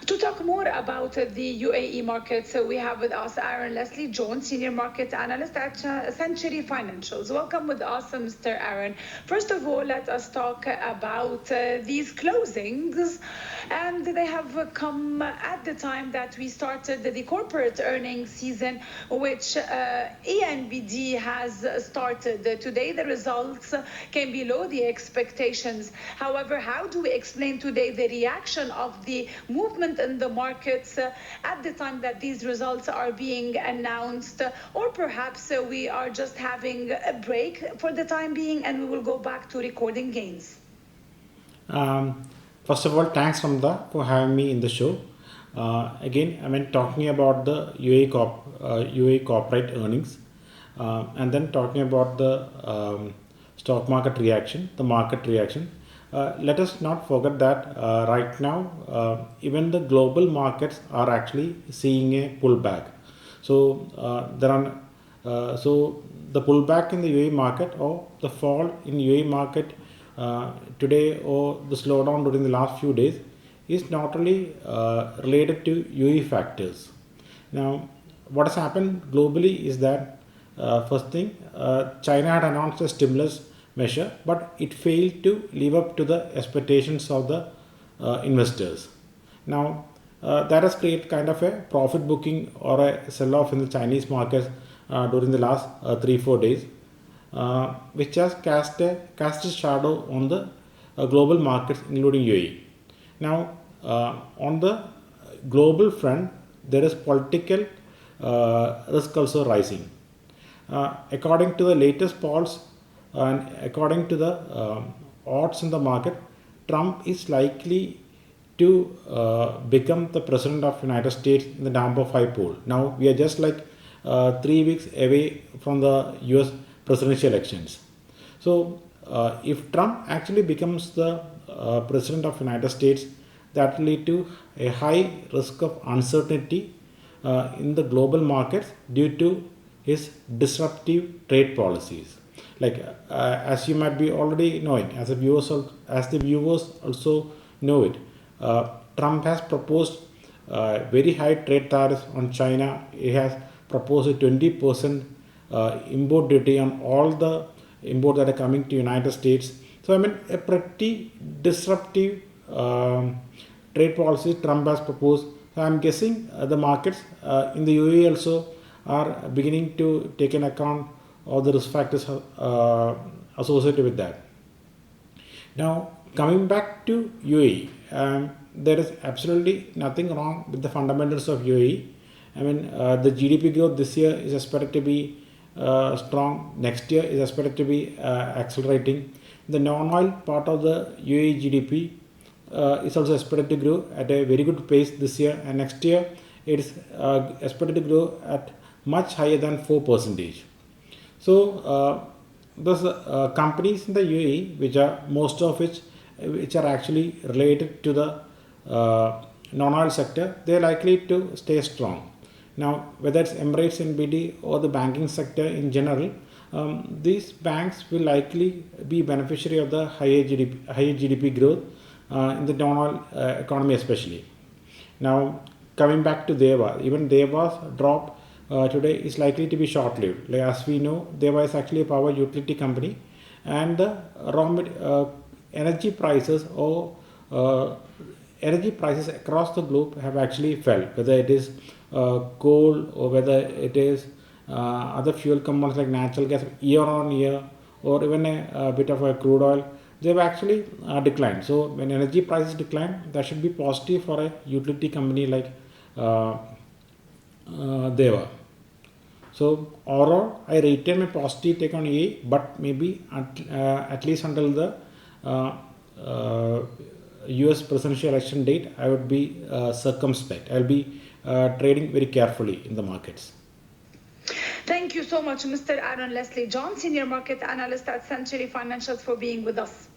To talk more about the UAE markets, we have with us Arun Leslie John, Senior Market Analyst at Century Financials. Welcome with us, Mr. Arun. First of all, let us talk about these closings. And they have come at the time that we started the corporate earnings season, which ENBD has started. Today, the results came below the expectations. However, how do we explain today the reaction of the movement in the markets at the time that these results are being announced? Or perhaps we are just having a break for the time being and we will go back to recording gains? First of all, thanks Ramda for having me in the show. Again, talking about the UAE corporate earnings, and then talking about the stock market reaction, the market reaction. Let us not forget that right now, even the global markets are actually seeing a pullback. So so the pullback in the UAE market or the fall in UAE market today, or the slowdown during the last few days, is not only related to UAE factors. Now, what has happened globally is that first thing, China had announced a stimulus measure, but it failed to live up to the expectations of the investors. Now, that has created kind of a profit booking or a sell-off in the Chinese markets during the last 3-4 days, which has cast a shadow on the global markets, including UAE. Now, on the global front, there is political risk also rising. According to the latest polls and according to the odds in the market, Trump is likely to become the president of United States in the number 5 poll. Now, we are just like 3 weeks away from the US presidential elections. So, if Trump actually becomes the president of United States, that will lead to a high risk of uncertainty in the global markets due to his disruptive trade policies. Like as you might be already knowing, as the viewers also know it, Trump has proposed very high trade tariffs on China. He has proposed a 20% import duty on all the imports that are coming to United States. So a pretty disruptive trade policy Trump has proposed. So I'm guessing the markets in the UAE also are beginning to take an account of the risk factors associated with that. Now, coming back to UAE, there is absolutely nothing wrong with the fundamentals of UAE. The GDP growth this year is expected to be strong. Next year is expected to be accelerating. The non-oil part of the UAE GDP is also expected to grow at a very good pace this year, and next year it is expected to grow at much higher than 4%. So those companies in the UAE, which are most of which are actually related to the non-oil sector, they are likely to stay strong. Now, whether it's Emirates NBD or the banking sector in general, these banks will likely be beneficiary of the higher GDP growth in the non-oil economy especially. Now, coming back to Deva, even Deva's drop today is likely to be short-lived. Like, as we know, Deva is actually a power utility company, and the energy prices or energy prices across the globe have actually fell, whether it is coal or whether it is other fuel components like natural gas year on year, or even a bit of a crude oil. They've actually declined. So when energy prices decline, that should be positive for a utility company like Deva. So overall, I retain my positive take on EA, but maybe at least until the US presidential election date, I would be circumspect. I'll be trading very carefully in the markets. Thank you so much, Mr. Arun Leslie John, Senior Market Analyst at Century Financials, for being with us.